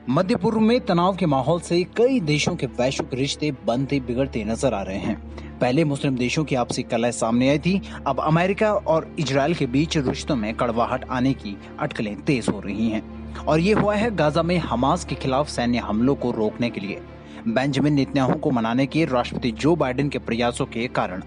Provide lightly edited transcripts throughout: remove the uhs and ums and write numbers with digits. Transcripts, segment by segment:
मध्य पूर्व में तनाव के माहौल से कई देशों के वैश्विक रिश्ते बनते बिगड़ते नजर आ रहे हैं। पहले मुस्लिम देशों की आपसी कलह सामने आई थी, अब अमेरिका और इजराइल के बीच रिश्तों में कड़वाहट आने की अटकलें तेज हो रही हैं। और ये हुआ है गाजा में हमास के खिलाफ सैन्य हमलों को रोकने के लिए बेंजामिन नेतन्याहू को मनाने के राष्ट्रपति जो बाइडेन के प्रयासों के कारण।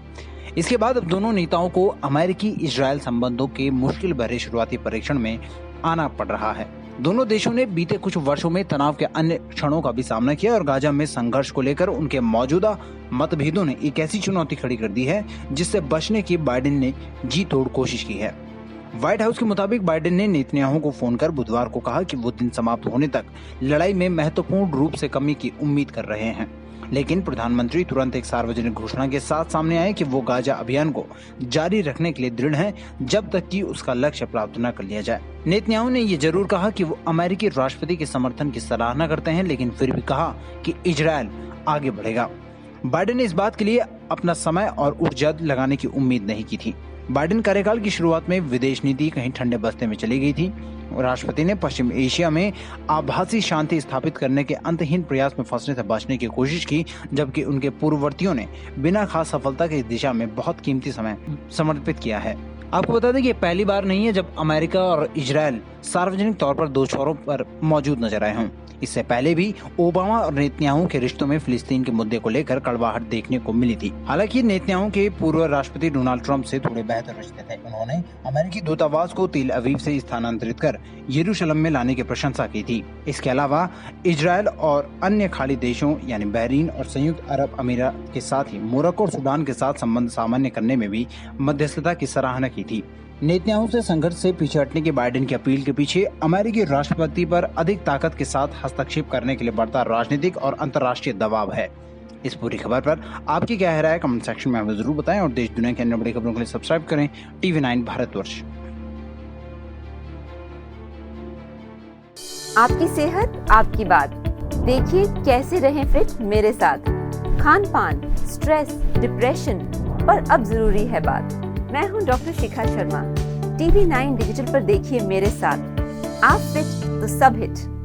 इसके बाद अब दोनों नेताओं को अमेरिकी इजराइल संबंधों के मुश्किल भरे शुरुआती परीक्षण में आना पड़ रहा है। दोनों देशों ने बीते कुछ वर्षों में तनाव के अन्य क्षणों का भी सामना किया और गाजा में संघर्ष को लेकर उनके मौजूदा मतभेदों ने एक ऐसी चुनौती खड़ी कर दी है जिससे बचने की बाइडेन ने जी तोड़ कोशिश की है। व्हाइट हाउस के मुताबिक बाइडेन ने नेतन्याहू को फोन कर बुधवार को कहा कि वो दिन समाप्त होने तक लड़ाई में महत्वपूर्ण रूप से कमी की उम्मीद कर रहे हैं, लेकिन प्रधानमंत्री तुरंत एक सार्वजनिक घोषणा के साथ सामने आए कि वो गाजा अभियान को जारी रखने के लिए दृढ़ हैं जब तक कि उसका लक्ष्य प्राप्त न कर लिया जाए। नेतन्याहू ने ये जरूर कहा कि वो अमेरिकी राष्ट्रपति के समर्थन की सराहना करते हैं, लेकिन फिर भी कहा कि इजरायल आगे बढ़ेगा। बाइडेन ने इस बात के लिए अपना समय और ऊर्जा लगाने की उम्मीद नहीं की थी। बाइडेन कार्यकाल की शुरुआत में विदेश नीति कहीं ठंडे बस्ते में चली गई थी। राष्ट्रपति ने पश्चिम एशिया में आभासी शांति स्थापित करने के अंतहीन प्रयास में फंसने से बचने की कोशिश की, जबकि उनके पूर्ववर्तियों ने बिना खास सफलता के इस दिशा में बहुत कीमती समय समर्पित किया है। आपको बता दें कि ये पहली बार नहीं है जब अमेरिका और इजराइल सार्वजनिक तौर पर दो छोरों पर मौजूद नजर आए हों। इससे पहले भी ओबामा और नेतन्याहू के रिश्तों में फिलिस्तीन के मुद्दे को लेकर कड़वाहट देखने को मिली थी। हालांकि नेतन्याहू के पूर्व राष्ट्रपति डोनाल्ड ट्रंप से थोड़े बेहतर रिश्ते थे। उन्होंने अमेरिकी दूतावास को तेल अवीव से स्थानांतरित कर यरूशलेम में लाने की प्रशंसा की थी। इसके अलावा इजराइल और अन्य खाड़ी देशों यानी बहरीन और संयुक्त अरब अमीरात के साथ ही मोरक्को और सूडान के साथ संबंध सामान्य करने में भी मध्यस्थता की सराहना की थी। नेतन्याहू से संघर्ष से पीछे हटने की बाइडेन की अपील के पीछे अमेरिकी राष्ट्रपति पर अधिक ताकत के साथ हस्तक्षेप करने के लिए बढ़ता राजनीतिक और अंतर्राष्ट्रीय दबाव है। इस पूरी खबर पर आपकी क्या राय है कमेंट सेक्शन में हमें जरूर बताएं और देश दुनिया की अन्य बड़ी खबरों के लिए सब्सक्राइब करें TV9 भारतवर्ष। आपकी सेहत आपकी बात। देखिए कैसे रहें फिट मेरे साथ। खान पान, स्ट्रेस, डिप्रेशन पर अब जरूरी है बात। मैं हूं doctor Shikha Sharma. TV9 digital पर देखिए मेरे साथ। आप फिट तो सब हिट।